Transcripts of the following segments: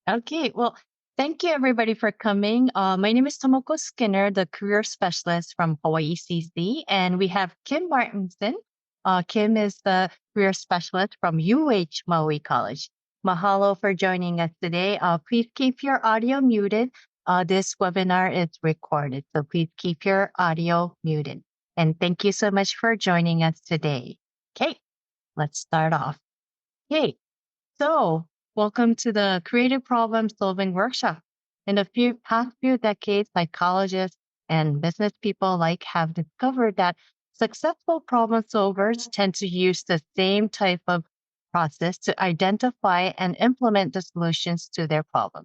Okay, well, thank you everybody for coming. My name is Tomoko Skinner, the career specialist from Hawaii CC, and we have Kim Martinson. Kim is the career specialist from Maui College. Mahalo for joining us today. Please keep your audio muted. This webinar is recorded, so please keep your audio muted. And thank you so much for joining us today. Okay, let's start off. Okay, so, welcome to the Creative Problem Solving Workshop. In the past few decades, psychologists and business people alike have discovered that successful problem solvers tend to use the same type of process to identify and implement the solutions to their problem.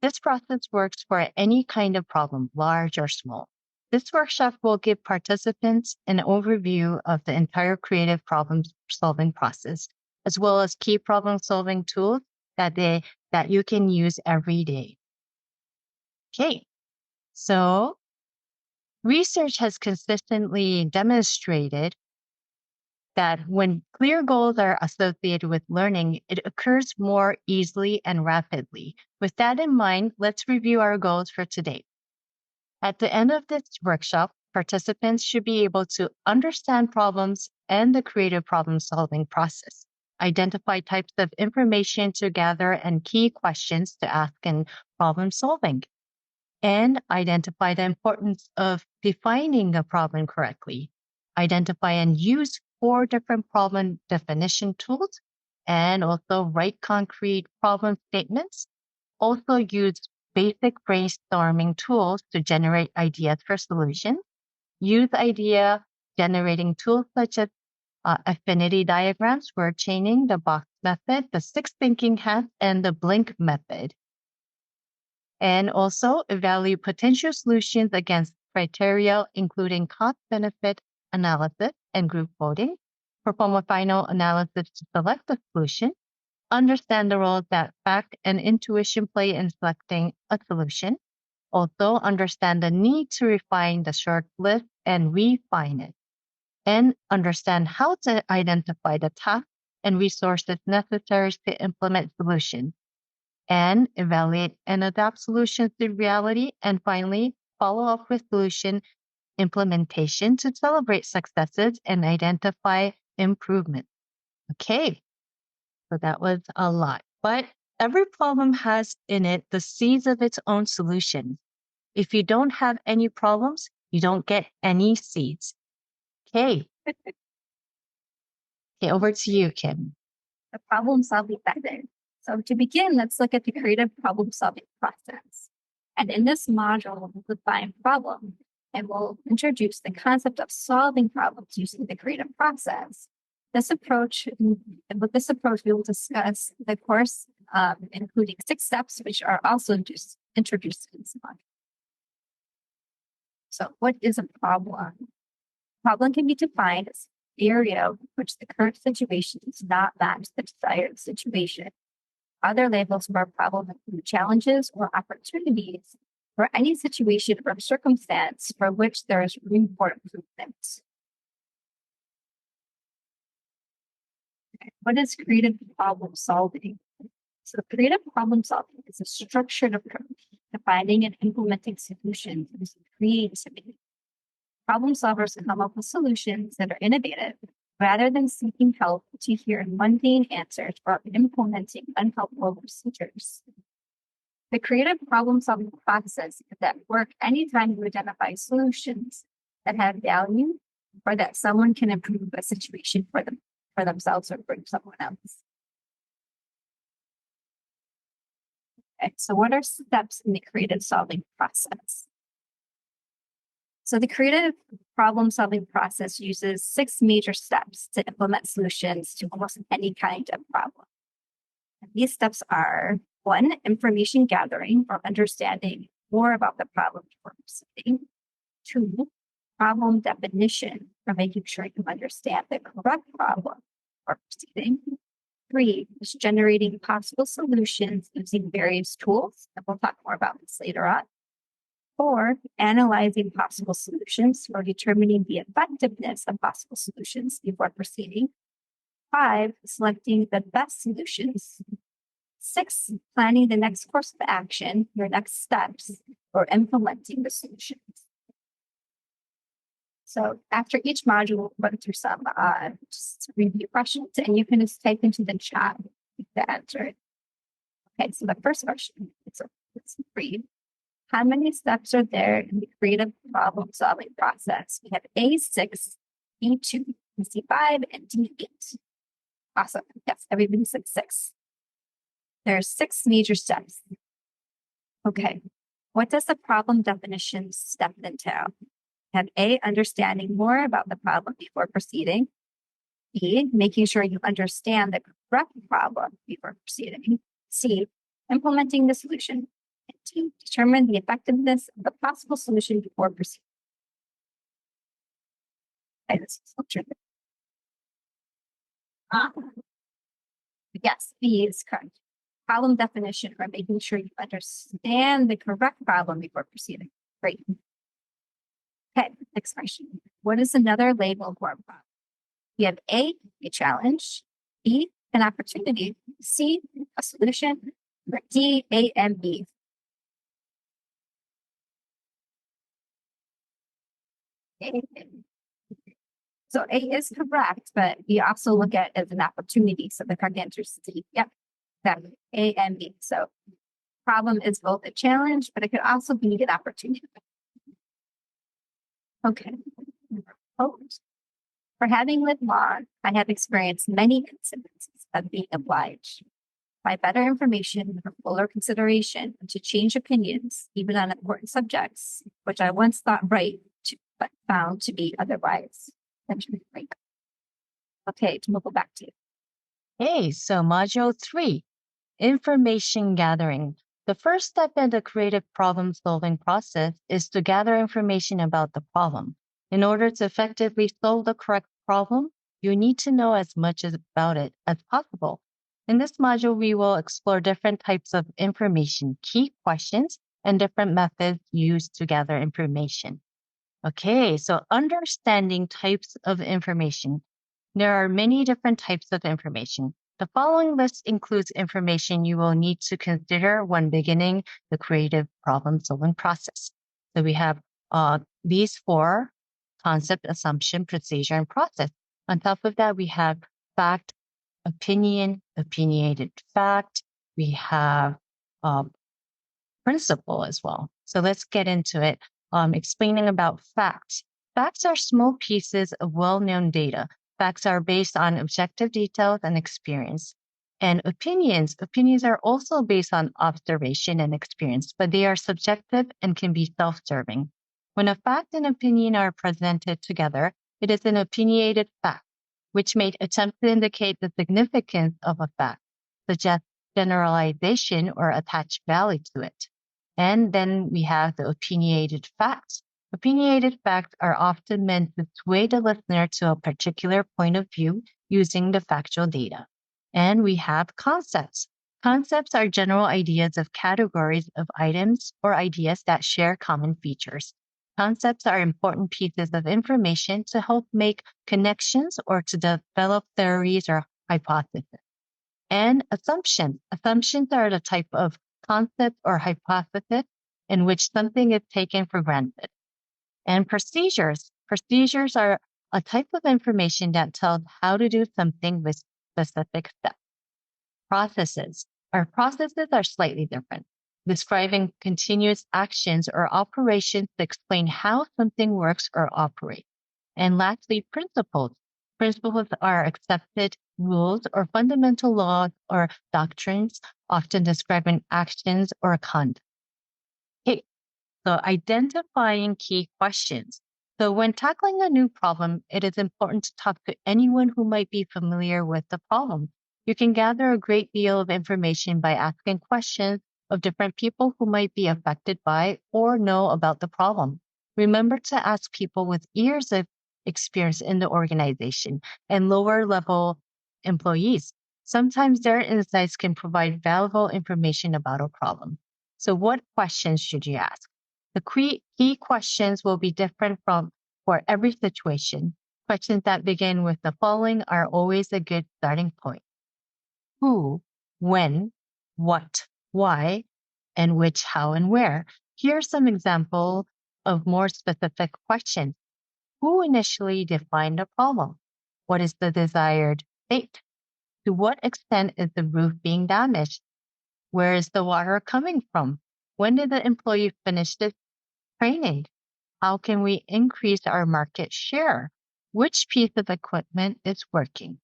This process works for any kind of problem, large or small. This workshop will give participants an overview of the entire creative problem solving process, as well as key problem solving tools that you can use every day. Okay. So research has consistently demonstrated that when clear goals are associated with learning, it occurs more easily and rapidly. With that in mind, let's review our goals for today. At the end of this workshop, participants should be able to understand problems and the creative problem solving process, identify types of information to gather and key questions to ask in problem solving, and identify the importance of defining a problem correctly, identify and use 4 different problem definition tools, and also write concrete problem statements. Also use basic brainstorming tools to generate ideas for solutions. Use idea generating tools such as affinity diagrams, word chaining, the box method, the 6 thinking hats, and the blink method. And also evaluate potential solutions against criteria, including cost-benefit analysis and group voting. Perform a final analysis to select a solution. Understand the role that fact and intuition play in selecting a solution. Also, understand the need to refine the short list and refine it. And understand how to identify the tasks and resources necessary to implement solutions. And evaluate and adapt solutions to reality. And finally, follow up with solution implementation to celebrate successes and identify improvements. Okay. So that was a lot. But every problem has in it the seeds of its own solution. If you don't have any problems, you don't get any seeds. Okay. Okay, over to you, Kim. The problem solving method. So to begin, let's look at the creative problem solving process. And in this module, we'll define problem and we'll introduce the concept of solving problems using the creative process. With this approach, we will discuss the course, including 6 steps, which are also just introduced in this module. So what is a problem? Problem can be defined as the area in which the current situation does not match the desired situation. Other labels for a problem include challenges or opportunities for any situation or circumstance for which there is room for improvement. What is creative problem solving? So creative problem solving is a structured approach to finding and implementing solutions using creativity. Problem solvers come up with solutions that are innovative rather than seeking help to hear mundane answers or implementing unhelpful procedures. The creative problem solving process is at work anytime you identify solutions that have value or that someone can improve a situation for themselves or for someone else. Okay, so what are steps in the creative solving process? So the creative problem solving process uses 6 major steps to implement solutions to almost any kind of problem. And these steps are 1, information gathering or understanding more about the problem before proceeding. 2, problem definition or making sure you understand the correct problem before proceeding. 3 is generating possible solutions using various tools, and we'll talk more about this later on. 4, analyzing possible solutions or determining the effectiveness of possible solutions before proceeding. 5, selecting the best solutions. 6, planning the next course of action, your next steps, or implementing the solutions. So after each module, we'll run through some just review questions, and you can just type into the chat the answer. Okay, so the first question, let's read. How many steps are there in the creative problem-solving process? We have A6, B2, C5, and D8. Awesome. Yes, everybody said 6. There are 6 major steps. Okay, what does the problem definition step entail? Have A, understanding more about the problem before proceeding. B, making sure you understand the correct problem before proceeding. C, implementing the solution. And D, determine the effectiveness of the possible solution before proceeding. Okay, this is yes, B is correct. Problem definition, or making sure you understand the correct problem before proceeding. Great. Okay, next question. What is another label for a problem? We have A, a challenge, B, an opportunity, C, a solution, or D, A, and B. So A is correct, but we also look at it as an opportunity. So the correct answer is C. Yep, exactly. A and B. So problem is both a challenge, but it could also be an opportunity. Okay. For having lived long, I have experienced many incidences of being obliged by better information or fuller consideration to change opinions, even on important subjects, which I once thought right, but found to be otherwise. Okay, we'll go back to you. Hey, so module 3, information gathering. The first step in the creative problem-solving process is to gather information about the problem. In order to effectively solve the correct problem, you need to know as much about it as possible. In this module, we will explore different types of information, key questions, and different methods used to gather information. Okay, so understanding types of information. There are many different types of information. The following list includes information you will need to consider when beginning the creative problem-solving process. So we have these 4: concept, assumption, procedure, and process. On top of that, we have fact, opinion, opinionated fact. We have principle as well. So let's get into it. Explaining about facts. Facts are small pieces of well-known data. Facts are based on objective details and experience. And opinions are also based on observation and experience, but they are subjective and can be self-serving. When a fact and opinion are presented together, it is an opinionated fact, which may attempt to indicate the significance of a fact, suggest generalization or attach value to it. And then we have the opinionated facts. Opinionated facts are often meant to sway the listener to a particular point of view using the factual data. And we have concepts. Concepts are general ideas of categories of items or ideas that share common features. Concepts are important pieces of information to help make connections or to develop theories or hypotheses. And assumptions. Assumptions are the type of concept or hypothesis in which something is taken for granted. And procedures. Procedures are a type of information that tells how to do something with specific steps. Processes. Our processes are slightly different, describing continuous actions or operations to explain how something works or operates. And lastly, principles. Principles are accepted rules or fundamental laws or doctrines, often describing actions or conduct. Okay, so identifying key questions. So when tackling a new problem, it is important to talk to anyone who might be familiar with the problem. You can gather a great deal of information by asking questions of different people who might be affected by or know about the problem. Remember to ask people with years of experience in the organization and lower level employees. Sometimes their insights can provide valuable information about a problem. So what questions should you ask? The key questions will be different for every situation. Questions that begin with the following are always a good starting point. Who, when, what, why, and which, how, and where. Here are some examples of more specific questions. Who initially defined the problem? What is the desired fate? To what extent is the roof being damaged? Where is the water coming from? When did the employee finish the training? How can we increase our market share? Which piece of equipment is working?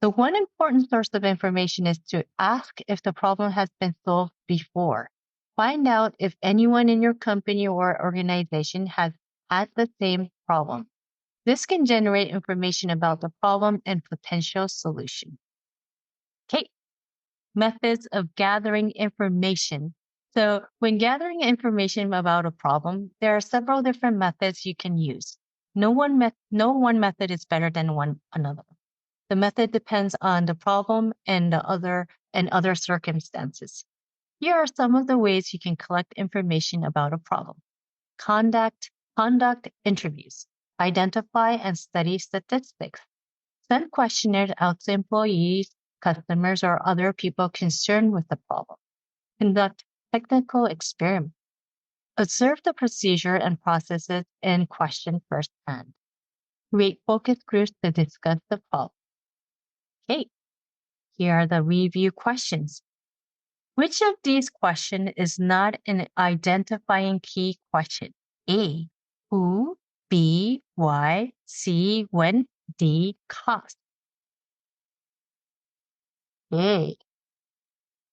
The one important source of information is to ask if the problem has been solved before. Find out if anyone in your company or organization has had the same problem. This can generate information about the problem and potential solution. Okay, methods of gathering information. So when gathering information about a problem, there are several different methods you can use. No one method is better than another. The method depends on the problem and other circumstances. Here are some of the ways you can collect information about a problem. Conduct interviews. Identify and study statistics. Send questionnaires out to employees, customers, or other people concerned with the problem. Conduct technical experiments. Observe the procedure and processes in question firsthand. Create focus groups to discuss the problem. Okay, here are the review questions. Which of these questions is not an identifying key question? A, who, B, why, C, when, D, cost. Okay,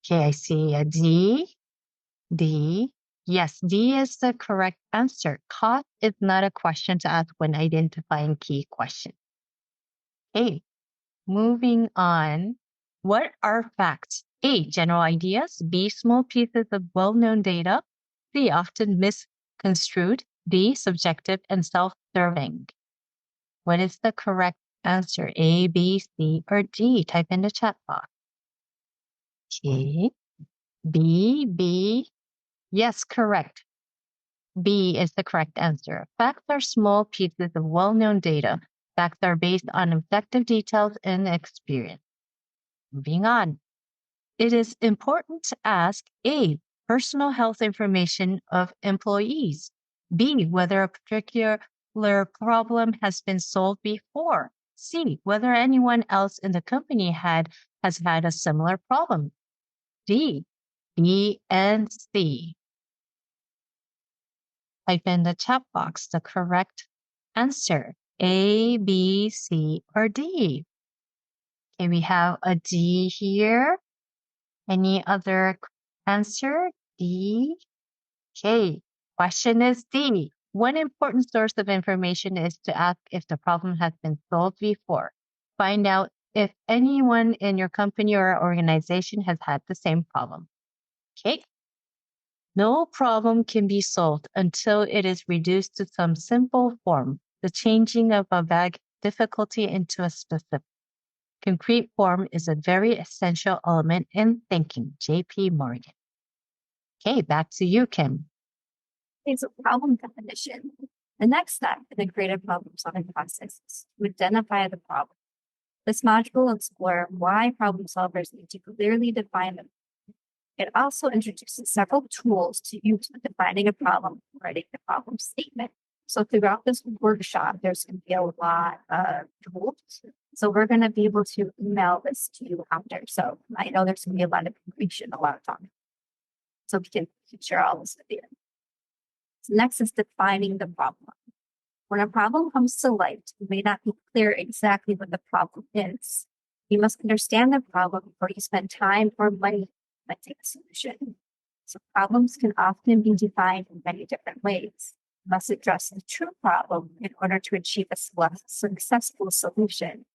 I see a D. Yes, D is the correct answer. Cost is not a question to ask when identifying key questions. Okay, moving on. What are facts? A, general ideas. B, small pieces of well-known data. C, often misconstrued. D, subjective and self-serving. What is the correct answer? A, B, C, or D? Type in the chat box. Okay. B. Yes, correct. B is the correct answer. Facts are small pieces of well-known data. Facts are based on objective details and experience. Moving on. It is important to ask A, personal health information of employees. B, whether a particular problem has been solved before. C, whether anyone else in the company has had a similar problem. D, B, and C. Type in the chat box the correct answer. A, B, C, or D. Okay, we have a D here. Any other answer? D. Okay, question is D. One important source of information is to ask if the problem has been solved before. Find out if anyone in your company or organization has had the same problem. Okay. No problem can be solved until it is reduced to some simple form, the changing of a vague difficulty into a specific. Concrete form is a very essential element in thinking. J.P. Morgan. Okay, back to you, Kim. Okay, so problem definition. The next step in the creative problem-solving process is to identify the problem. This module will explore why problem solvers need to clearly define them. It also introduces several tools to use when defining a problem and writing the problem statement. So throughout this workshop, there's going to be a lot of tools. So we're going to be able to email this to you after. So I know there's going to be a lot of information, a lot of talking. So we can share all this with you. So next is defining the problem. When a problem comes to light, it may not be clear exactly what the problem is. You must understand the problem before you spend time or money implementing a solution. So problems can often be defined in many different ways. You must address the true problem in order to achieve a successful solution.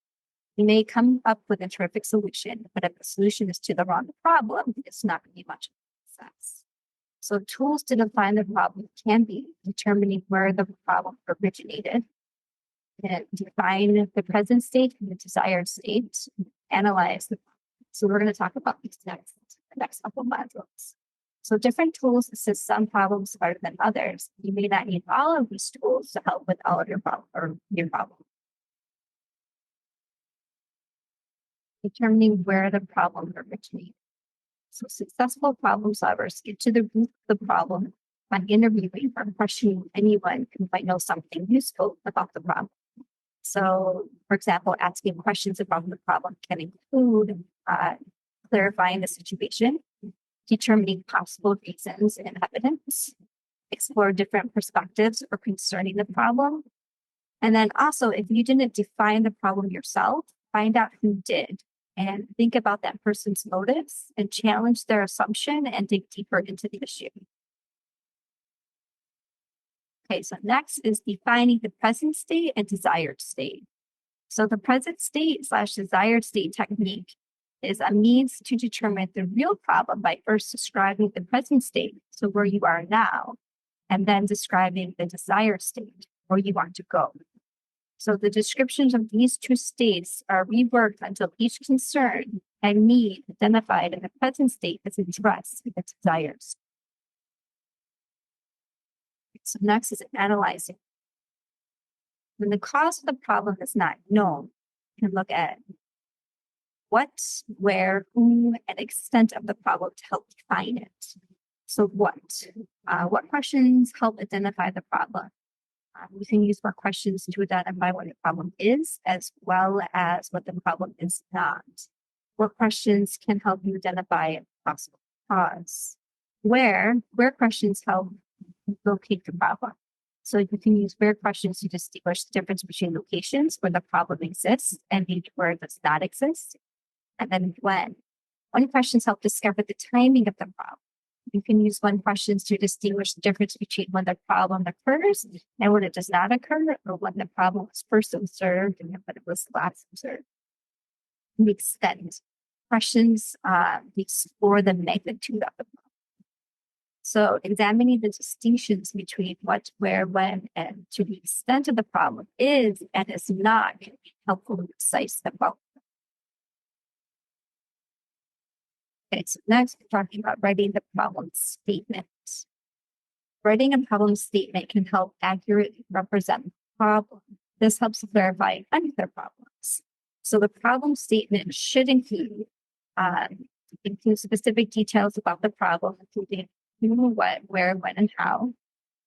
You may come up with a terrific solution, but if the solution is to the wrong problem, it's not going to be much of a success. So tools to define the problem can be determining where the problem originated, and define the present state and the desired state, analyze the problem. So we're going to talk about these the next couple of modules. So different tools assist some problems better than others. You may not need all of these tools to help with all of your problem. Determining where the problem originated. So successful problem solvers get to the root of the problem by interviewing or questioning anyone who might know something useful about the problem. So, for example, asking questions about the problem can include clarifying the situation, determining possible reasons and evidence, explore different perspectives or concerning the problem. And then also, if you didn't define the problem yourself, find out who did and think about that person's motives and challenge their assumption and dig deeper into the issue. Okay, so next is defining the present state and desired state. So the present state / desired state technique is a means to determine the real problem by first describing the present state, so where you are now, and then describing the desired state, where you want to go. So the descriptions of these two states are reworked until each concern and need identified in the present state is addressed with its desires. So next is analyzing. When the cause of the problem is not known, you can look at what, where, whom, and extent of the problem to help define it. So what questions help identify the problem? You can use more questions to identify what the problem is, as well as what the problem is not. What questions can help you identify a possible cause? Where questions help locate the problem. So you can use where questions to distinguish the difference between locations where the problem exists and where it does not exist. And then when questions help discover the timing of the problem. You can use when questions to distinguish the difference between when the problem occurs and when it does not occur, or when the problem was first observed and when it was last observed. The extent. Questions explore the magnitude of the problem. So examining the distinctions between what, where, when, and to the extent of the problem is and is not can be helpful to precise the problem. Okay, so next we're talking about writing the problem statement. Writing a problem statement can help accurately represent the problem. This helps clarify unclear problems. So the problem statement should include specific details about the problem, including who, what, where, when, and how,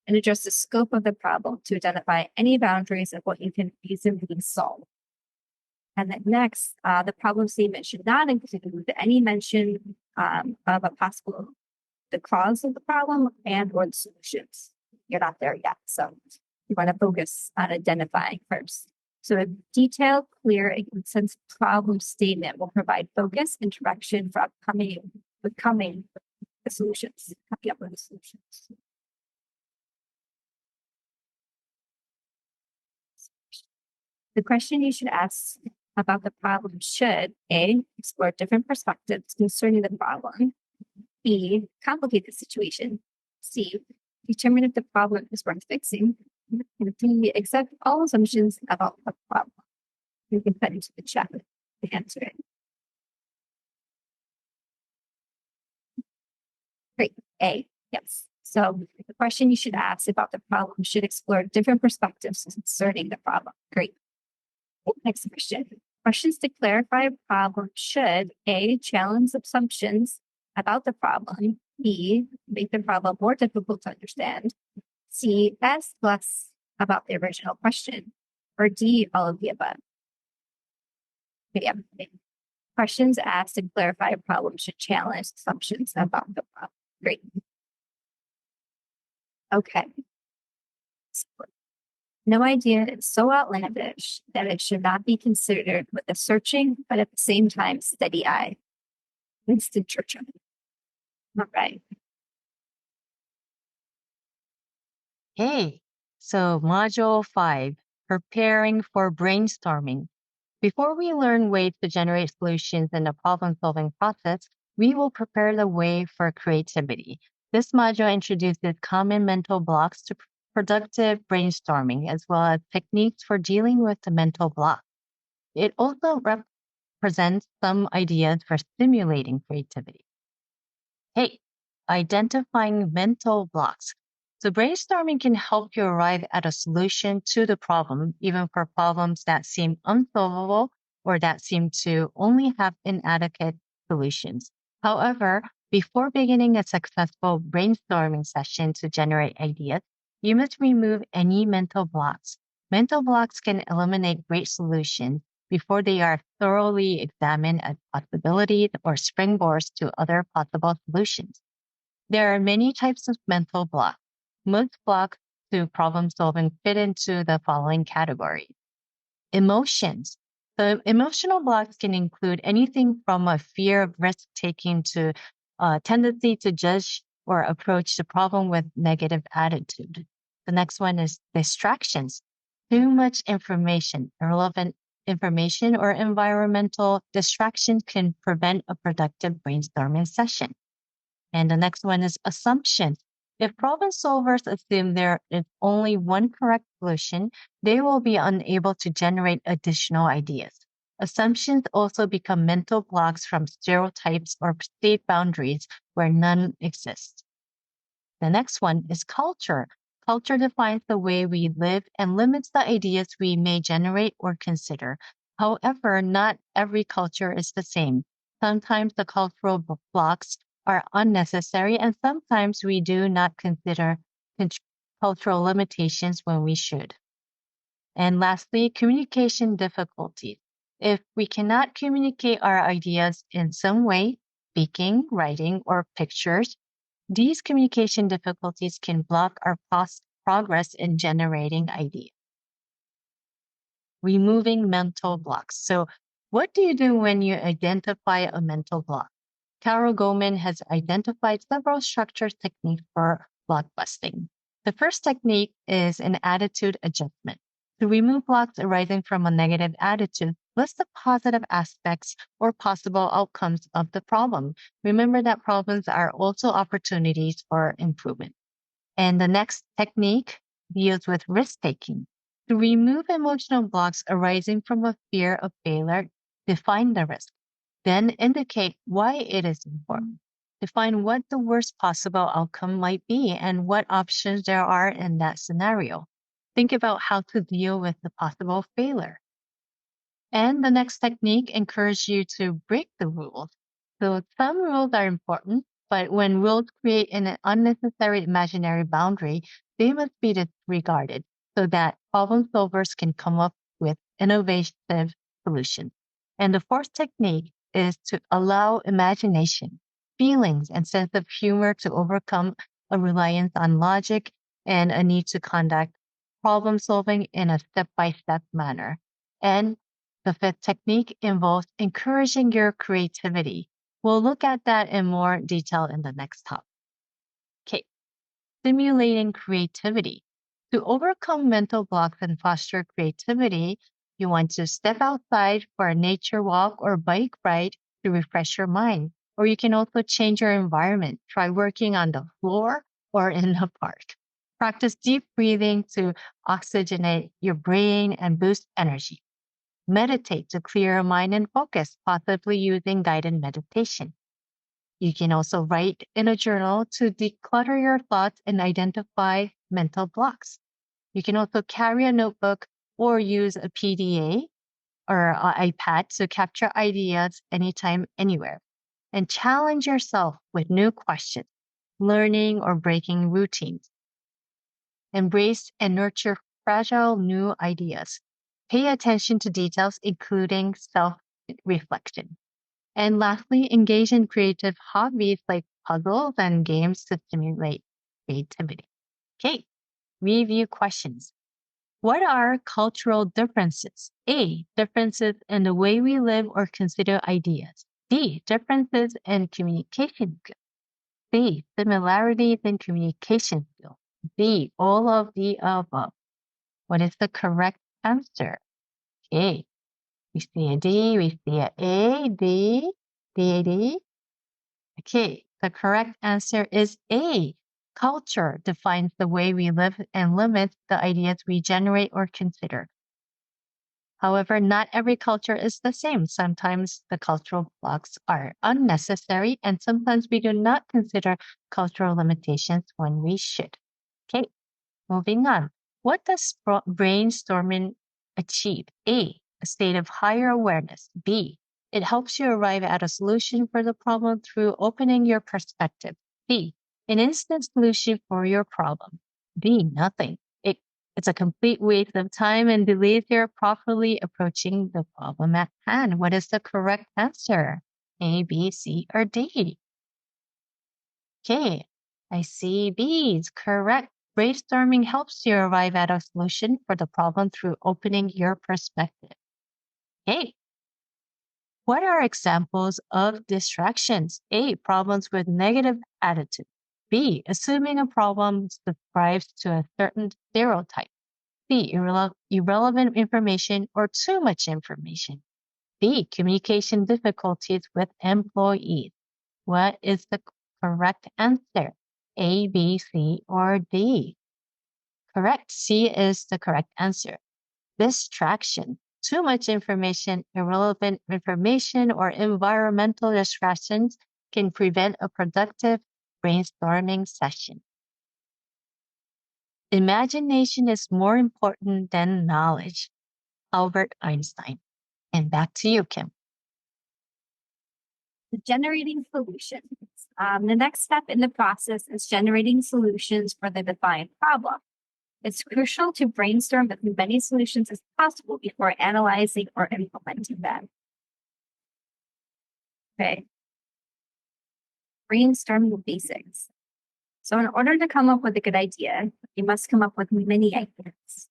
and address the scope of the problem to identify any boundaries of what you can feasibly solve. And then next, the problem statement should not include any mention of a possible the cause of the problem and or the solutions. You're not there yet, so you want to focus on identifying first. So a detailed, clear, and concise problem statement will provide focus and direction for coming the solutions, coming up with the solutions. The question you should ask about the problem should A, explore different perspectives concerning the problem, B, complicate the situation, C, determine if the problem is worth fixing, and D, accept all assumptions about the problem. You can put into the chat to answer it. Great. A, yes. So the question you should ask about the problem should explore different perspectives concerning the problem. Great. Next question. Questions to clarify a problem should A, challenge assumptions about the problem, B, make the problem more difficult to understand, C, ask less about the original question, or D, all of the above. Yeah. Questions asked to clarify a problem should challenge assumptions about the problem. Great. Okay. No idea is so outlandish that it should not be considered with a searching, but at the same time, steady eye. Winston Churchill. All right. Hey, so Module 5, Preparing for Brainstorming. Before we learn ways to generate solutions in the problem-solving process, we will prepare the way for creativity. This module introduces common mental blocks to productive brainstorming, as well as techniques for dealing with the mental block. It also represents some ideas for stimulating creativity. Hey, identifying mental blocks. So brainstorming can help you arrive at a solution to the problem, even for problems that seem unsolvable or that seem to only have inadequate solutions. However, Before beginning a successful brainstorming session to generate ideas, you must remove any mental blocks. Mental blocks can eliminate great solutions before they are thoroughly examined as possibilities or springboards to other possible solutions. There are many types of mental blocks. Most blocks to problem solving fit into the following categories. Emotions. The emotional blocks can include anything from a fear of risk taking to a tendency to judge or approach the problem with negative attitude. The next one is distractions. Too much information, irrelevant information, or environmental distraction can prevent a productive brainstorming session. And the next one is assumptions. If problem solvers assume there is only one correct solution, they will be unable to generate additional ideas. Assumptions also become mental blocks from stereotypes or state boundaries where none exist. The next one is culture. Culture defines the way we live and limits the ideas we may generate or consider. However, not every culture is the same. Sometimes the cultural blocks are unnecessary, and sometimes we do not consider cultural limitations when we should. And lastly, communication difficulties. If we cannot communicate our ideas in some way, speaking, writing, or pictures, these communication difficulties can block our progress in generating ideas. Removing mental blocks. So, what do you do when you identify a mental block? Carol Goldman has identified several structure techniques for block busting. The first technique is an attitude adjustment. To remove blocks arising from a negative attitude, list the positive aspects or possible outcomes of the problem. Remember that problems are also opportunities for improvement. And the next technique deals with risk taking. To remove emotional blocks arising from a fear of failure, define the risk. Then indicate why it is important. Define what the worst possible outcome might be and what options there are in that scenario. Think about how to deal with the possible failure. And the next technique encourages you to break the rules. So some rules are important, but when rules create an unnecessary imaginary boundary, they must be disregarded so that problem solvers can come up with innovative solutions. And the fourth technique is to allow imagination, feelings, and sense of humor to overcome a reliance on logic and a need to conduct problem solving in a step-by-step manner. And the fifth technique involves encouraging your creativity. We'll look at that in more detail in the next topic. Okay, stimulating creativity. To overcome mental blocks and foster creativity, you want to step outside for a nature walk or bike ride to refresh your mind. Or you can also change your environment. Try working on the floor or in the park. Practice deep breathing to oxygenate your brain and boost energy. Meditate to clear your mind and focus, possibly using guided meditation. You can also write in a journal to declutter your thoughts and identify mental blocks. You can also carry a notebook or use a PDA or iPad to capture ideas anytime, anywhere. And challenge yourself with new questions, learning or breaking routines. Embrace and nurture fragile new ideas. Pay attention to details, including self-reflection. And lastly, engage in creative hobbies like puzzles and games to stimulate creativity. Okay, review questions. What are cultural differences? A, differences in the way we live or consider ideas. B, differences in communication skills. C, similarities in communication skills. D, all of the above. What is the correct answer? Okay, we see a D, we see a D, D, D. Okay, the correct answer is A. Culture defines the way we live and limits the ideas we generate or consider. However, not every culture is the same. Sometimes the cultural blocks are unnecessary, and sometimes we do not consider cultural limitations when we should. Okay, moving on. What does brainstorming achieve? A state of higher awareness. B, It helps you arrive at a solution for the problem through opening your perspective. B, an instant solution for your problem. B, nothing. It's a complete waste of time and delays your properly approaching the problem at hand. What is the correct answer? A, B, C, or D? Okay, I see B is correct. Brainstorming helps you arrive at a solution for the problem through opening your perspective. Okay, what are examples of distractions? A, problems with negative attitude. B, assuming a problem subscribes to a certain stereotype. C, irrelevant information or too much information. D, communication difficulties with employees. What is the correct answer? A, B, C, or D? Correct. C is the correct answer. Distraction. Too much information, irrelevant information, or environmental distractions can prevent a productive brainstorming session. Imagination is more important than knowledge. Albert Einstein. And back to you, Kim. Generating solutions. The next step in the process is generating solutions for the defined problem. It's crucial to brainstorm as many solutions as possible before analyzing or implementing them. Okay. Brainstorming the basics. So in order to come up with a good idea, you must come up with many ideas.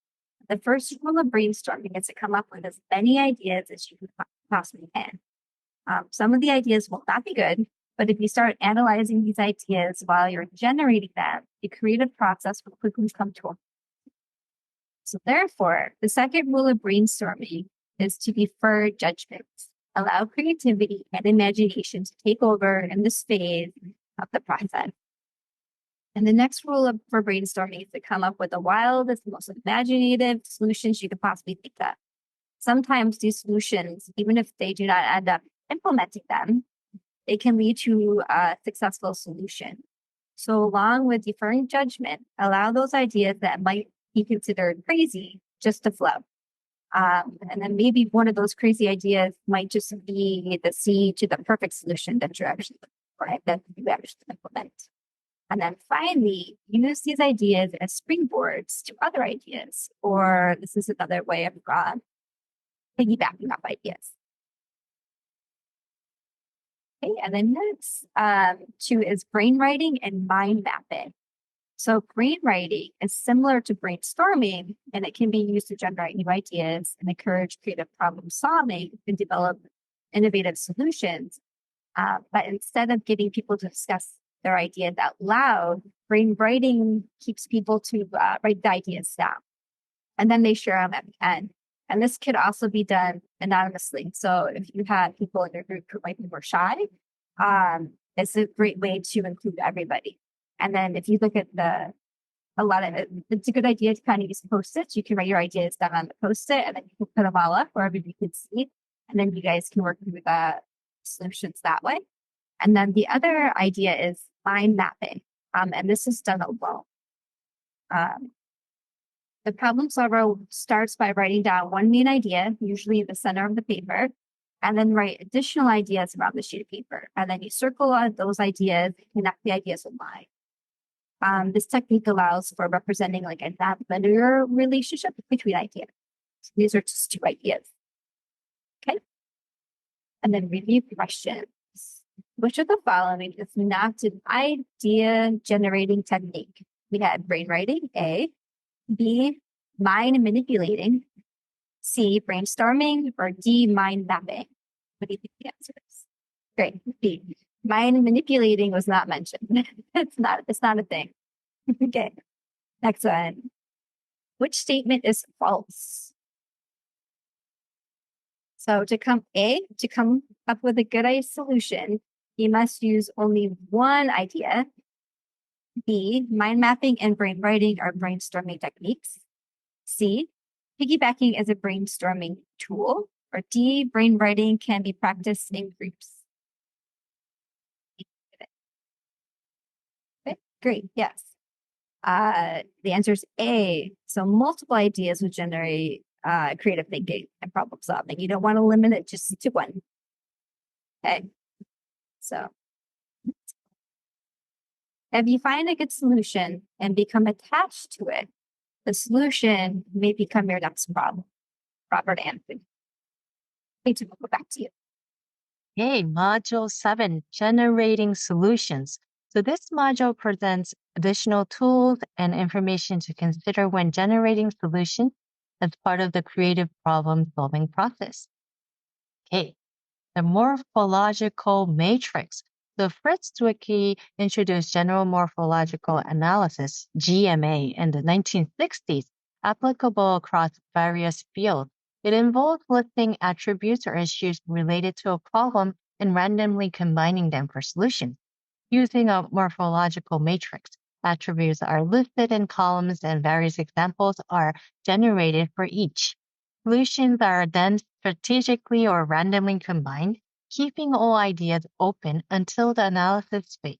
The first rule of brainstorming is to come up with as many ideas as you possibly can. Some of the ideas will not be good, but if you start analyzing these ideas while you're generating them, the creative process will quickly come to a end. So therefore, the second rule of brainstorming is to defer judgments. Allow creativity and imagination to take over in this phase of the process. And the next rule for brainstorming is to come up with the wildest, most imaginative solutions you could possibly think of. Sometimes these solutions, even if they do not end up implementing them, they can lead to a successful solution. So along with deferring judgment, allow those ideas that might be considered crazy just to flow. And then maybe one of those crazy ideas might just be the seed to the perfect solution that you're actually looking for, that you actually implement. And then finally, use these ideas as springboards to other ideas, or this is another way of piggybacking off ideas. Okay, and then next, two is brainwriting and mind mapping. So brainwriting is similar to brainstorming, and it can be used to generate new ideas and encourage creative problem solving and develop innovative solutions. But instead of getting people to discuss their ideas out loud, brainwriting keeps people to write the ideas down, and then they share them at the end. And this could also be done anonymously. So if you have people in your group who might be more shy, it's a great way to include everybody. And then if you look at it's a good idea to kind of use Post-its. You can write your ideas down on the Post-it, and then you can put them all up where everybody can see. And then you guys can work through the solutions that way. And then the other idea is mind mapping. And this is done alone. The problem solver starts by writing down one main idea, usually in the center of the paper, and then write additional ideas around the sheet of paper. And then you circle on those ideas, connect the ideas with line. This technique allows for representing like a non-linear relationship between ideas. So these are just two ideas. Okay. And then review questions. Which of the following is not an idea generating technique? We had brainwriting, A. B, mind manipulating. C, brainstorming. Or D, mind mapping. What do you think the answer is? Great. B, mind manipulating was not mentioned. It's not a thing. Okay. Next one. Which statement is false? So to come up with a good solution, you must use only one idea. B, mind mapping and brainwriting are brainstorming techniques. C, piggybacking is a brainstorming tool. Or D, brainwriting can be practiced in groups. Okay, great, yes. The answer is A. So multiple ideas would generate creative thinking and problem solving. You don't want to limit it just to one. Okay. So if you find a good solution and become attached to it, the solution may become your next problem. Robert Anthony. Wait, to go back to you. Okay, Module 7, Generating Solutions. So this module presents additional tools and information to consider when generating solutions as part of the creative problem-solving process. Okay, the morphological matrix. So Fritz Zwicky introduced general morphological analysis, GMA, in the 1960s, applicable across various fields. It involved listing attributes or issues related to a problem and randomly combining them for solutions. Using a morphological matrix, attributes are listed in columns and various examples are generated for each. Solutions are then strategically or randomly combined, keeping all ideas open until the analysis phase.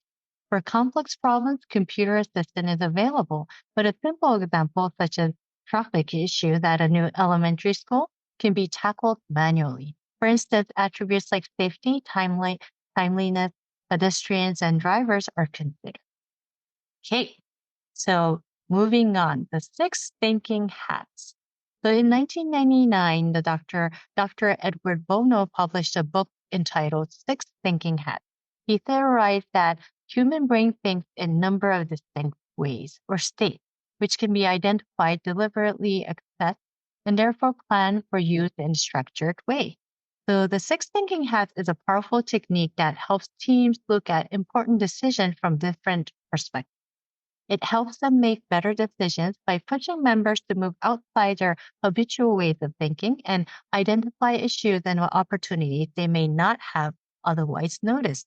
For complex problems, computer assistant is available, but a simple example such as traffic issues at a new elementary school can be tackled manually. For instance, attributes like safety, timeliness, pedestrians, and drivers are considered. Okay, so moving on, the 6 thinking hats. So in 1999, Dr. Edward Bono published a book entitled 6 Thinking Hats. He theorized that human brain thinks in a number of distinct ways or states, which can be identified, deliberately accessed, and therefore planned for use in a structured way. So the 6 thinking hats is a powerful technique that helps teams look at important decisions from different perspectives. It helps them make better decisions by pushing members to move outside their habitual ways of thinking and identify issues and opportunities they may not have otherwise noticed.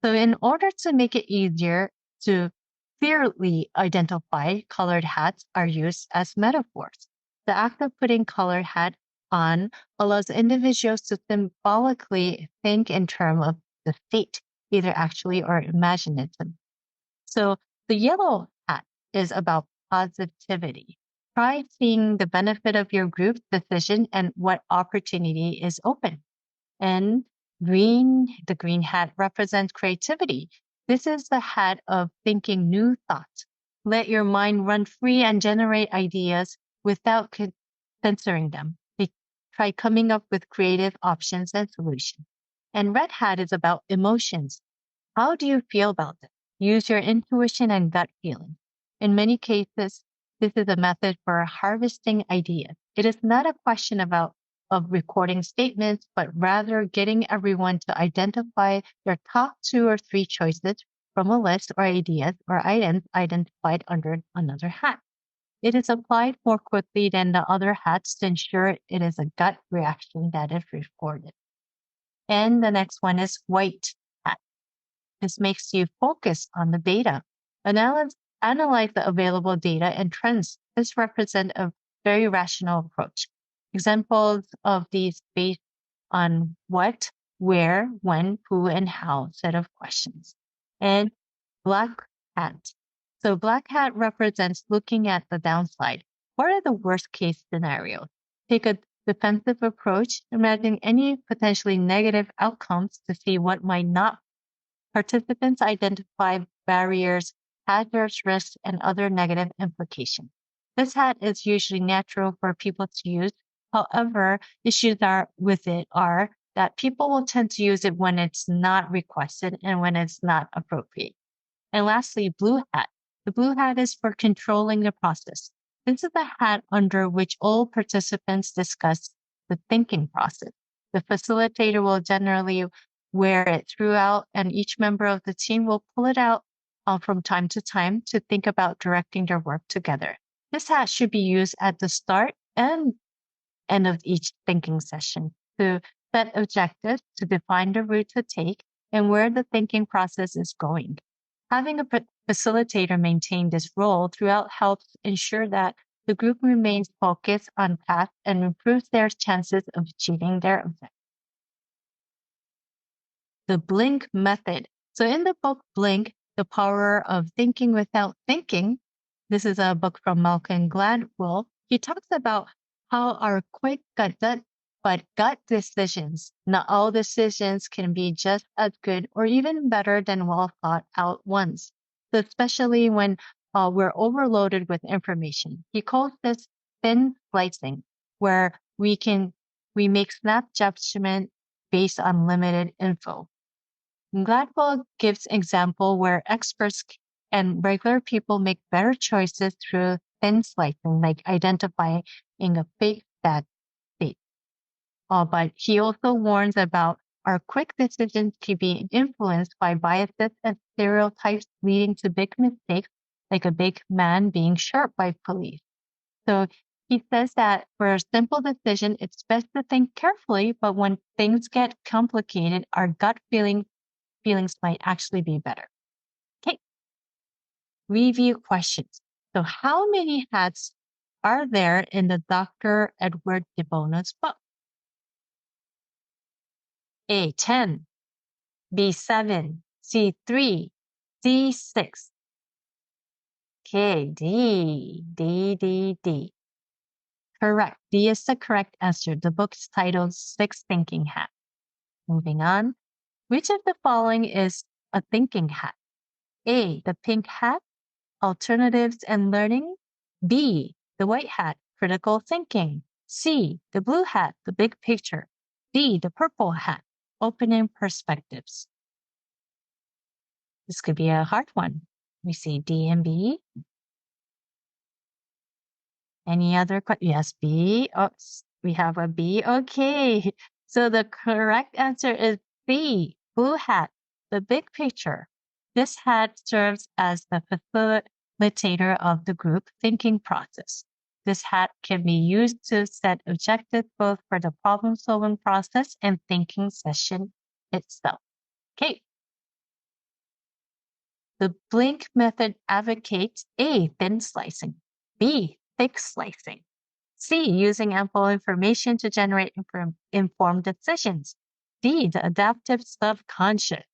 So in order to make it easier to clearly identify, colored hats are used as metaphors. The act of putting colored hat on allows individuals to symbolically think in terms of the state, either actually or imaginative. So the yellow hat is about positivity. Try seeing the benefit of your group's decision and what opportunity is open. And the green hat represents creativity. This is the hat of thinking new thoughts. Let your mind run free and generate ideas without censoring them. Try coming up with creative options and solutions. And red hat is about emotions. How do you feel about this? Use your intuition and gut feeling. In many cases, this is a method for harvesting ideas. It is not a question of recording statements, but rather getting everyone to identify their top 2 or 3 choices from a list or ideas or items identified under another hat. It is applied more quickly than the other hats to ensure it is a gut reaction that is recorded. And the next one is white hat. This makes you focus on the data. Analyze the available data and trends. This represents a very rational approach. Examples of these based on what, where, when, who, and how set of questions. And black hat. So black hat represents looking at the downside. What are the worst case scenarios? Take a defensive approach, imagine any potentially negative outcomes to see what might not. Participants identify barriers, hazards, risks, and other negative implications. This hat is usually natural for people to use. However, issues with it are that people will tend to use it when it's not requested and when it's not appropriate. And lastly, blue hat. The blue hat is for controlling the process. This is the hat under which all participants discuss the thinking process. The facilitator will generally wear it throughout, and each member of the team will pull it out from time to time to think about directing their work together. This hat should be used at the start and end of each thinking session to set objectives, to define the route to take, and where the thinking process is going. Having a facilitator maintain this role throughout helps ensure that the group remains focused on path and improves their chances of achieving their objectives. The Blink method. So in the book Blink, The Power of Thinking Without Thinking, this is a book from Malcolm Gladwell. He talks about how our quick gut but gut decisions, not all decisions can be just as good or even better than well thought out ones. So especially when we're overloaded with information. He calls this thin slicing, where we make snap judgment based on limited info. Gladwell gives example where experts and regular people make better choices through thin slicing, like identifying a fake bad state. But he also warns about our quick decisions to be influenced by biases and stereotypes leading to big mistakes, like a big man being shot by police. So he says that for a simple decision, it's best to think carefully, but when things get complicated, our gut feelings might actually be better. Okay. Review questions. So how many hats are there in the Dr. Edward de Bono's book? A, 10, B, 7, C, 3, D, 6. Okay, D. Correct. D is the correct answer. The book is titled Six Thinking Hats. Moving on. Which of the following is a thinking hat? A, the pink hat, alternatives and learning. B, the white hat, critical thinking. C, the blue hat, the big picture. D, the purple hat, opening perspectives. This could be a hard one. We see D and B. Any other questions? Yes, B. Oh, we have a B. Okay. So the correct answer is B, blue hat, the big picture. This hat serves as the facilitator of the group thinking process. This hat can be used to set objectives both for the problem-solving process and thinking session itself. Okay. The blink method advocates A, thin slicing, B, thick slicing, C, using ample information to generate informed decisions, D, the adaptive subconscious.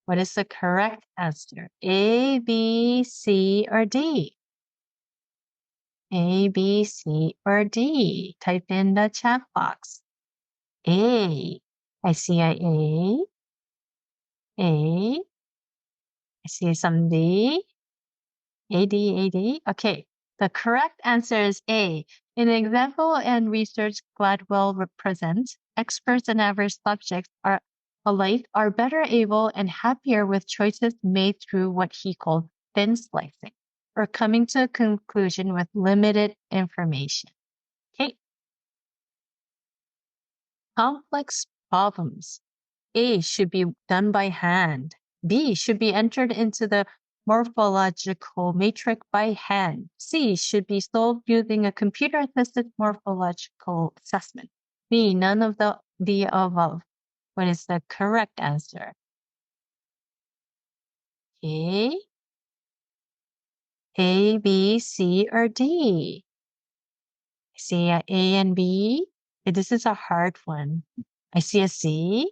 What is the correct answer? A, B, C, or D? A, B, C, or D? Type in the chat box. A. I see a A. A. I see some D. AD. Okay. The correct answer is A. In example and research Gladwell represents, experts and average subjects are alike are better able and happier with choices made through what he called thin slicing, or coming to a conclusion with limited information. Okay. Complex problems. A should be done by hand. B should be entered into the morphological matrix by hand. C should be solved using a computer-assisted morphological assessment. D, none of the above. What is the correct answer? A, B, C, or D? I see a and B. This is a hard one. I see a C.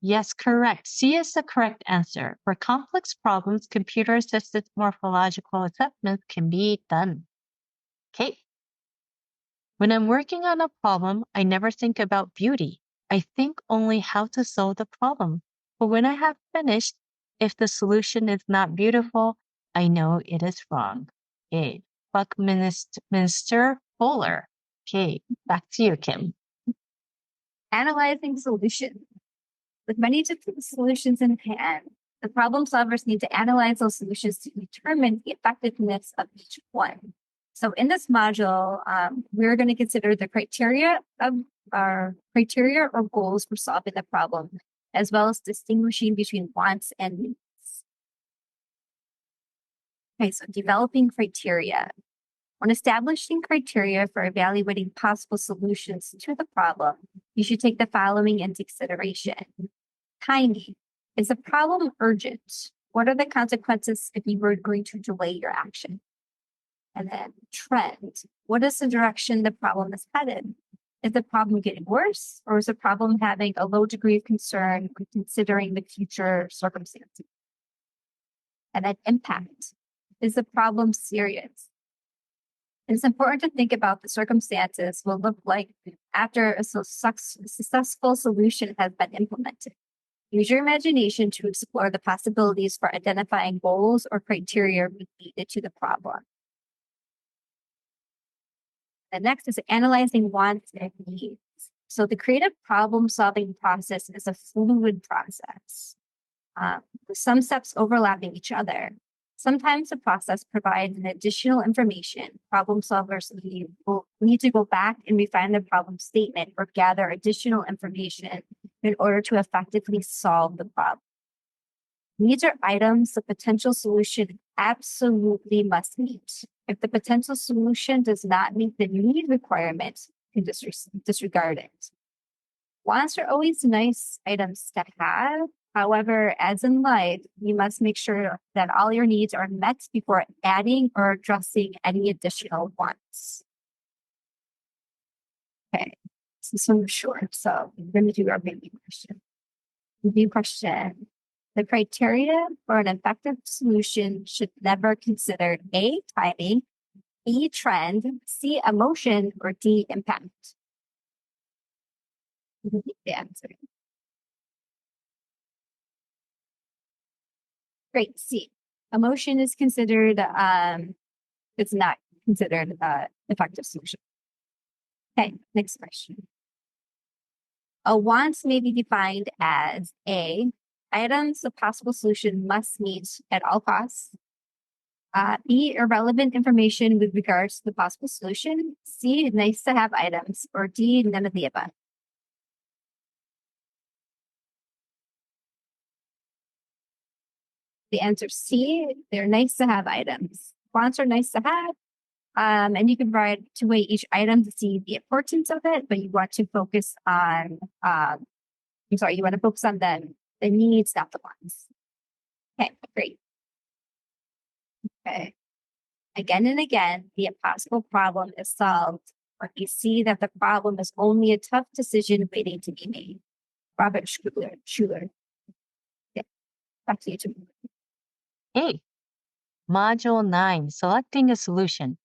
Yes, correct. C is the correct answer. For complex problems, computer-assisted morphological assessments can be done. Okay. When I'm working on a problem, I never think about beauty. I think only how to solve the problem. But when I have finished, if the solution is not beautiful, I know it is wrong. Okay. Buckminster Fuller. Okay. Back to you, Kim. Analyzing solutions. With many different solutions in hand, the problem solvers need to analyze those solutions to determine the effectiveness of each one. So in this module, we're going to consider the criteria or goals for solving the problem, as well as distinguishing between wants and needs. Okay, so developing criteria. When establishing criteria for evaluating possible solutions to the problem, you should take the following into consideration. Timing. Is the problem urgent? What are the consequences if you were going to delay your action? And then trend. What is the direction the problem is headed? Is the problem getting worse, or is the problem having a low degree of concern considering the future circumstances? And then impact. Is the problem serious? It's important to think about the circumstances will look like after a successful solution has been implemented. Use your imagination to explore the possibilities for identifying goals or criteria related to the problem. The next is analyzing wants and needs. So the creative problem solving process is a fluid process, with some steps overlapping each other. Sometimes the process provides an additional information. Problem solvers will need to go back and refine the problem statement or gather additional information in order to effectively solve the problem. Needs are items the potential solution absolutely must meet. If the potential solution does not meet the need requirement, you can disregard it. Wants are always nice items to have. However, as in life, you must make sure that all your needs are met before adding or addressing any additional wants. Okay, so this one was short, so we're going to do our review question. Review question. The criteria for an effective solution should never consider A, timing, B, trend, C, emotion, or D, impact. The answer. Great. C. Emotion is considered, it's not considered effective solution. Okay, next question. A want may be defined as A, items the possible solution must meet at all costs. B, irrelevant information with regards to the possible solution. C, nice to have items. Or D, none of the above. The answer C, they're nice to have items. Wants are nice to have. And you can provide to weigh each item to see the importance of it, but you want to focus on, you want to focus on the needs, not the wants. Okay, great. Okay. Again and again, the impossible problem is solved, or you see that the problem is only a tough decision waiting to be made. Robert Schuller. Yeah, back to you, Jim. Hey, Module 9, selecting a solution.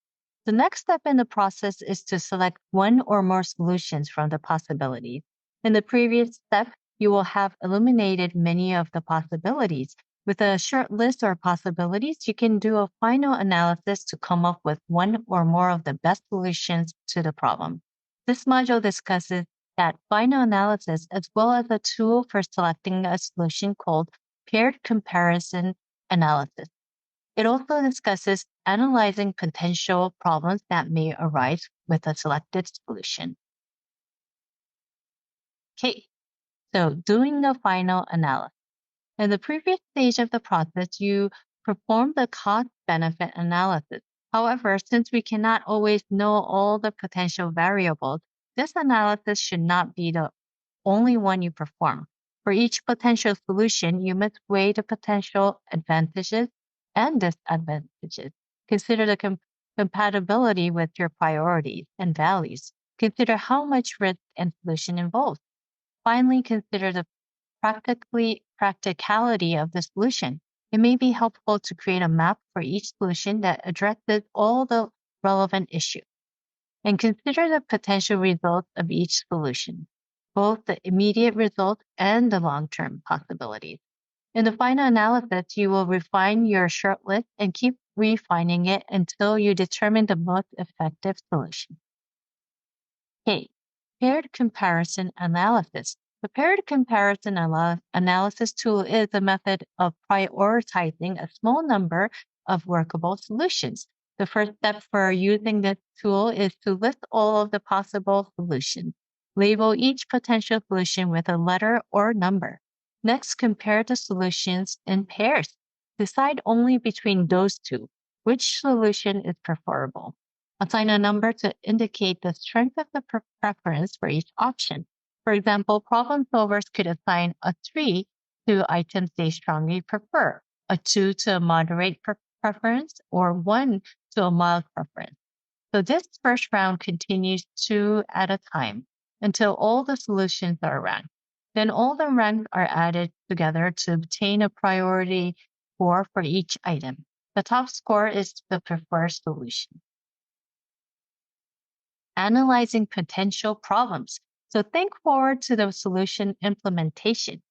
The next step in the process is to select one or more solutions from the possibilities. In the previous step, you will have eliminated many of the possibilities. With a short list or possibilities, you can do a final analysis to come up with one or more of the best solutions to the problem. This module discusses that final analysis as well as a tool for selecting a solution called paired comparison analysis. It also discusses analyzing potential problems that may arise with a selected solution. Okay, so doing the final analysis. In the previous stage of the process, you perform the cost-benefit analysis. However, since we cannot always know all the potential variables, this analysis should not be the only one you perform. For each potential solution, you must weigh the potential advantages and disadvantages. Consider the compatibility with your priorities and values. Consider how much risk and solution involved. Finally, consider the practicality of the solution. It may be helpful to create a map for each solution that addresses all the relevant issues. And consider the potential results of each solution, both the immediate results and the long-term possibilities. In the final analysis, you will refine your shortlist and keep refining it until you determine the most effective solution. Okay, paired comparison analysis. The paired comparison analysis tool is a method of prioritizing a small number of workable solutions. The first step for using this tool is to list all of the possible solutions. Label each potential solution with a letter or number. Next, compare the solutions in pairs. Decide only between those two, which solution is preferable. Assign a number to indicate the strength of the preference for each option. For example, problem solvers could assign a 3 to items they strongly prefer, a 2 to a moderate preference, or 1 to a mild preference. So this first round continues 2 at a time until all the solutions are ranked. Then all the ranks are added together to obtain a priority score for each item. The top score is the preferred solution. analyzing potential problems. So think forward to the solution implementation.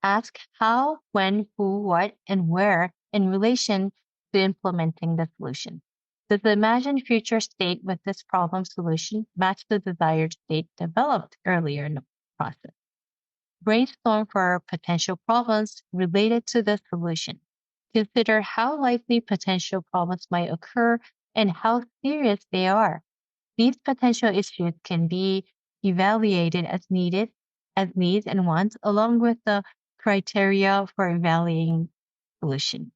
Ask how, when, who, what, and where in relation to implementing the solution. Does the imagined future state with this problem solution match the desired state developed earlier in the process? Brainstorm for potential problems related to the solution. Consider how likely potential problems might occur and how serious they are. These potential issues can be evaluated as needed, as needs and wants, along with the criteria for evaluating solution.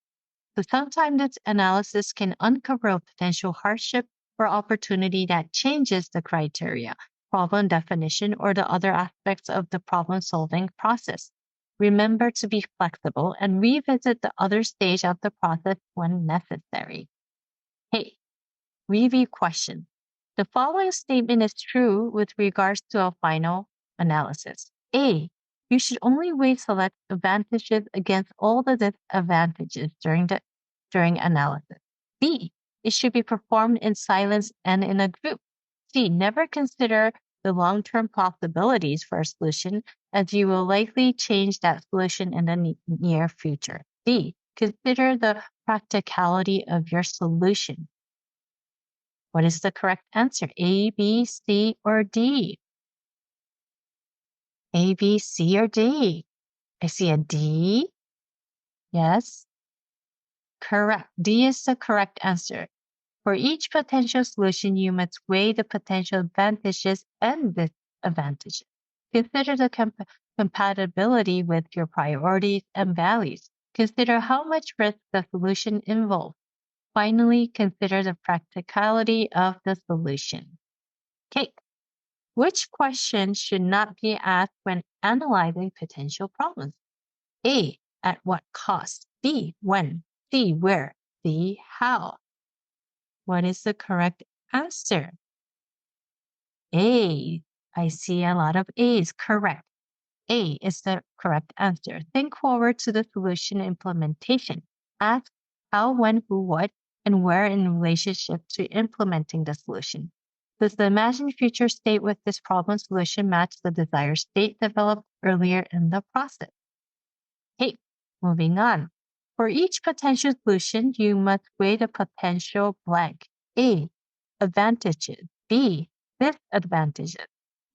So sometimes this analysis can uncover a potential hardship or opportunity that changes the criteria, problem definition, or the other aspects of the problem-solving process. Remember to be flexible and revisit the other stage of the process when necessary. Hey, review question. The following statement is true with regards to a final analysis. A, you should only weigh select advantages against all the disadvantages during analysis. B, it should be performed in silence and in a group. C, never consider the long-term possibilities for a solution as you will likely change that solution in the near future. D, consider the practicality of your solution. What is the correct answer? A, B, C, or D? A, B, C, or D? I see a D. Yes. Correct. D is the correct answer. For each potential solution, you must weigh the potential advantages and disadvantages. Consider the compatibility with your priorities and values. Consider how much risk the solution involves. Finally, consider the practicality of the solution. Okay. Which question should not be asked when analyzing potential problems? A, at what cost? B, when? C, where? D, how? What is the correct answer? A. I see a lot of A's. Correct. A is the correct answer. Think forward to the solution implementation. Ask how, when, who, what, and where in relationship to implementing the solution. Does the imagined future state with this problem solution match the desired state developed earlier in the process? Okay, moving on. For each potential solution, you must weigh the potential blank. A, advantages. B, disadvantages.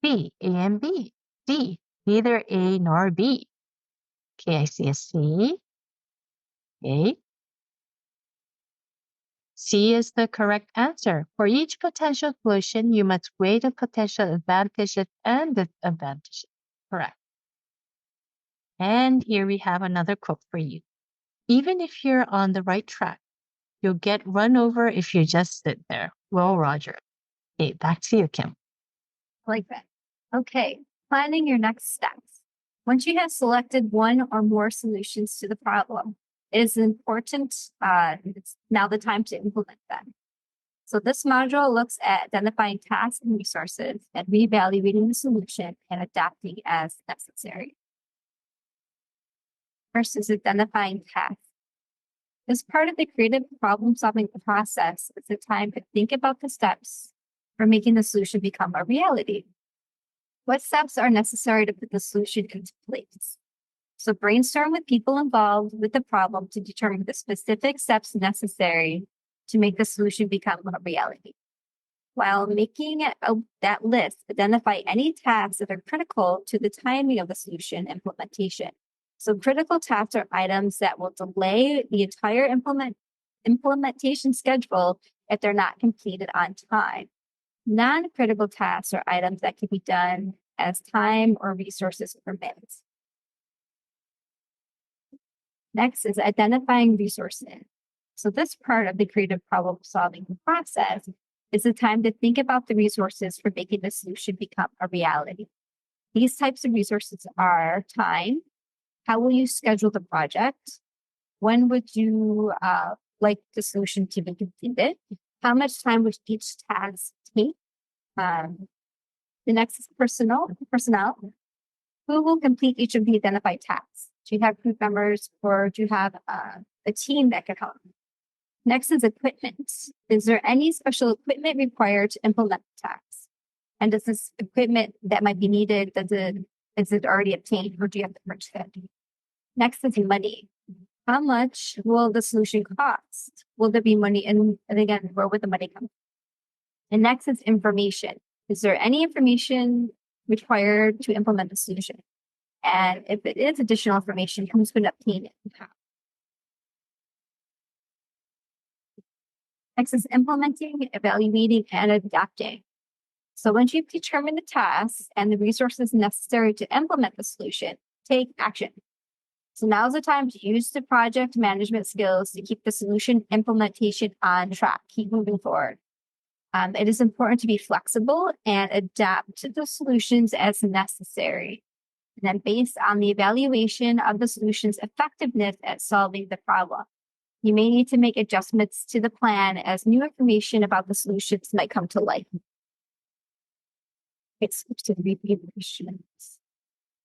C, A and B. D, neither A nor B. Okay, I see a C. Okay. C is the correct answer. For each potential solution, you must weigh the potential advantages and disadvantages. Correct. And here we have another quote for you. Even if you're on the right track, you'll get run over if you just sit there. Well, Roger. Okay, back to you, Kim. I like that. Okay, planning your next steps. Once you have selected one or more solutions to the problem, it is important, it's now the time to implement them. So this module looks at identifying tasks and resources and reevaluating the solution and adapting as necessary. First is identifying tasks. As part of the creative problem-solving process, it's a time to think about the steps for making the solution become a reality. What steps are necessary to put the solution into place? So brainstorm with people involved with the problem to determine the specific steps necessary to make the solution become a reality. While making that list, identify any tasks that are critical to the timing of the solution implementation. So critical tasks are items that will delay the entire implementation schedule if they're not completed on time. Non-critical tasks are items that can be done as time or resources permit. Next is identifying resources. So this part of the creative problem-solving process is the time to think about the resources for making the solution become a reality. These types of resources are time. How will you schedule the project? When would you like the solution to be completed? How much time would each task take? The next is personnel. Who will complete each of the identified tasks? Do you have group members or do you have a team that could help? Next is equipment. Is there any special equipment required to implement the tasks? And does this equipment that might be needed, is it already obtained, or do you have to purchase it? Next is money. How much will the solution cost? Will there be money? And again, where would the money come from? And next is information. Is there any information required to implement the solution? And if it is additional information, who's going to obtain it and how? Next is implementing, evaluating, and adapting. So once you've determined the tasks and the resources necessary to implement the solution, take action. So now's the time to use the project management skills to keep the solution implementation on track, keep moving forward. It is important to be flexible and adapt to the solutions as necessary. And then based on the evaluation of the solution's effectiveness at solving the problem, you may need to make adjustments to the plan as new information about the solutions might come to light. It's to review questions.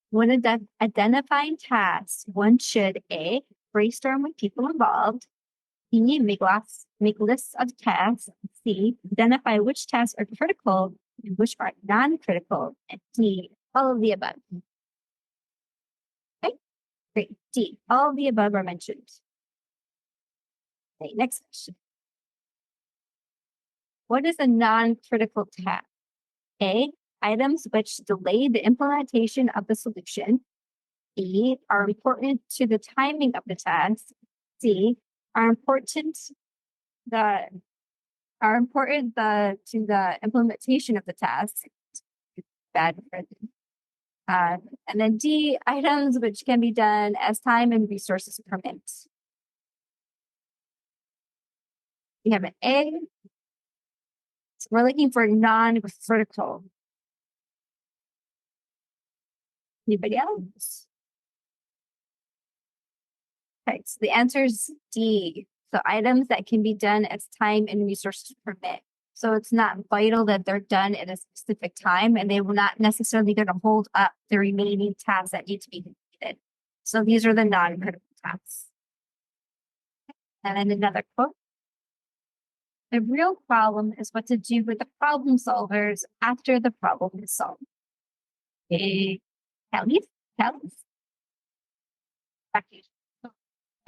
When identifying tasks, one should A, brainstorm with people involved, B, make lists of tasks, C, identify which tasks are critical and which are non-critical, and D, all of the above. Okay, great. D, all of the above are mentioned. Okay, next question. What is a non-critical task? A, items which delay the implementation of the solution. B, are important to the timing of the task. C, are important to the implementation of the task. Bad. And then D, items which can be done as time and resources permit. We have an A. So we're looking for non-critical. Anybody else? Okay, so the answer is D. So items that can be done as time and resources permit. So it's not vital that they're done at a specific time, and they will not necessarily going to hold up the remaining tasks that need to be completed. So these are the non-critical tasks. And then another quote. The real problem is what to do with the problem solvers after the problem is solved. Okay. Kelly? Back to you.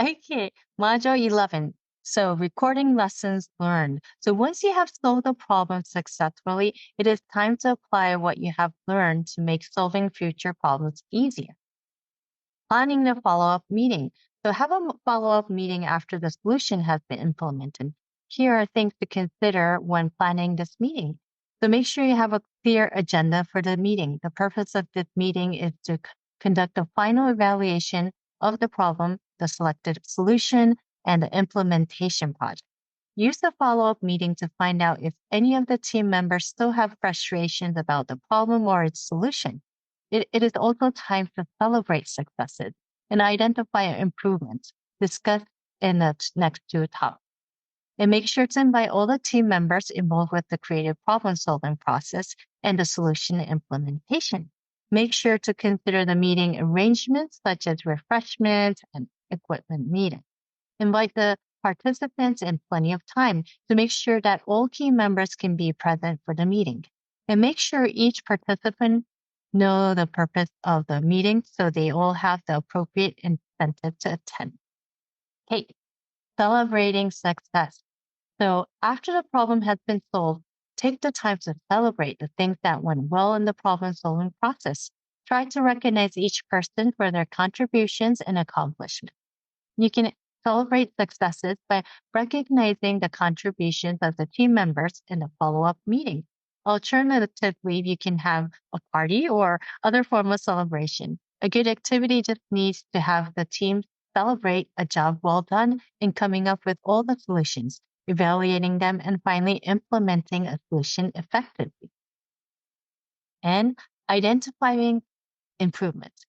Okay, Module 11. So recording lessons learned. So once you have solved the problem successfully, it is time to apply what you have learned to make solving future problems easier. Planning the follow-up meeting. So have a follow-up meeting after the solution has been implemented. Here are things to consider when planning this meeting. So make sure you have a clear agenda for the meeting. The purpose of this meeting is to conduct a final evaluation of the problem, the selected solution, and the implementation project. Use the follow-up meeting to find out if any of the team members still have frustrations about the problem or its solution. It is also time to celebrate successes and identify improvements discussed in the next two topics. And make sure to invite all the team members involved with the creative problem-solving process and the solution implementation. Make sure to consider the meeting arrangements such as refreshments and equipment needed. Invite the participants in plenty of time to make sure that all key members can be present for the meeting. And make sure each participant know the purpose of the meeting so they all have the appropriate incentive to attend. Okay, celebrating success. So after the problem has been solved, take the time to celebrate the things that went well in the problem-solving process. Try to recognize each person for their contributions and accomplishments. You can celebrate successes by recognizing the contributions of the team members in a follow-up meeting. Alternatively, you can have a party or other form of celebration. A good activity just needs to have the team celebrate a job well done in coming up with all the solutions, evaluating them, and finally implementing a solution effectively. And identifying improvements.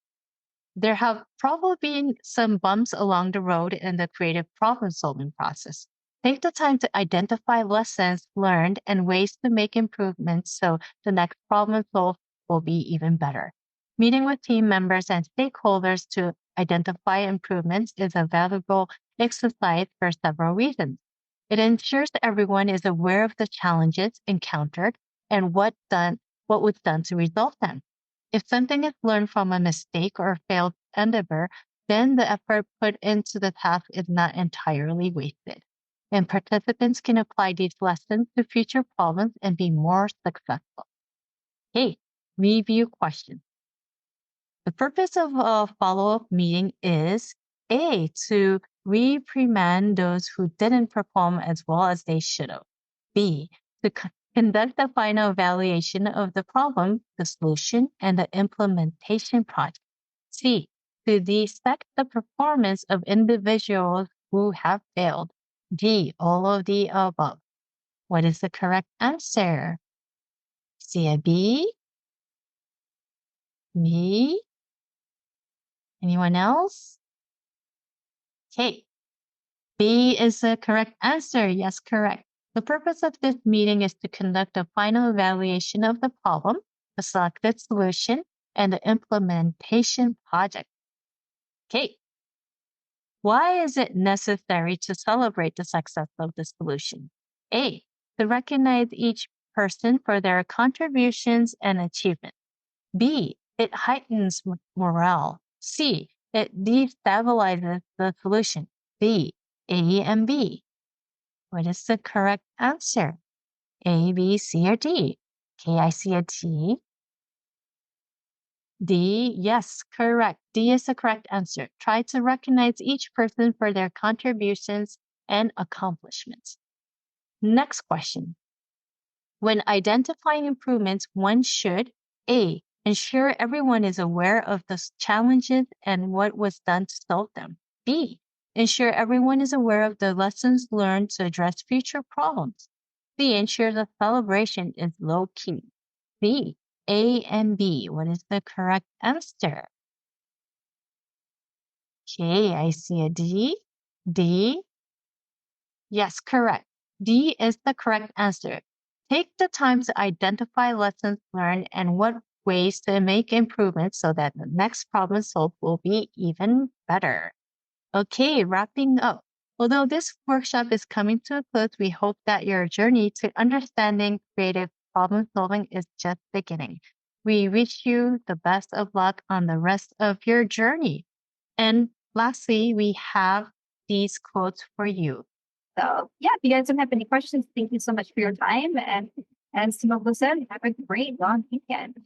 There have probably been some bumps along the road in the creative problem-solving process. Take the time to identify lessons learned and ways to make improvements so the next problem solved will be even better. Meeting with team members and stakeholders to identify improvements is a valuable exercise for several reasons. It ensures that everyone is aware of the challenges encountered and what what was done to resolve them. If something is learned from a mistake or failed endeavor, then the effort put into the task is not entirely wasted. And participants can apply these lessons to future problems and be more successful. Okay, review questions. The purpose of a follow-up meeting is A, to reprimand those who didn't perform as well as they should have. B, to conduct a final evaluation of the problem, the solution, and the implementation project. C, to dissect the performance of individuals who have failed. D, all of the above. What is the correct answer? C, a B? B? Anyone else? Okay. B is the correct answer. Yes, correct. The purpose of this meeting is to conduct a final evaluation of the problem, the selected solution, and the implementation project. Okay. Why is it necessary to celebrate the success of the solution? A, to recognize each person for their contributions and achievements. B, it heightens morale. C, it destabilizes the solution. D, A and B. What is the correct answer? A, B, C, or D? Okay, I see a T. D, yes, correct. D is the correct answer. Try to recognize each person for their contributions and accomplishments. Next question. When identifying improvements, one should A, ensure everyone is aware of the challenges and what was done to solve them. B, ensure everyone is aware of the lessons learned to address future problems. C, ensure the celebration is low key. C, A and B. What is the correct answer? Okay, I see a D. D. Yes, correct. D is the correct answer. Take the time to identify lessons learned and what ways to make improvements so that the next problem solved will be even better. Okay, wrapping up. Although this workshop is coming to a close, we hope that your journey to understanding creative problem solving is just beginning. We wish you the best of luck on the rest of your journey. And lastly, we have these quotes for you. So yeah, if you guys don't have any questions, thank you so much for your time. And as Timoko said, have a great long weekend.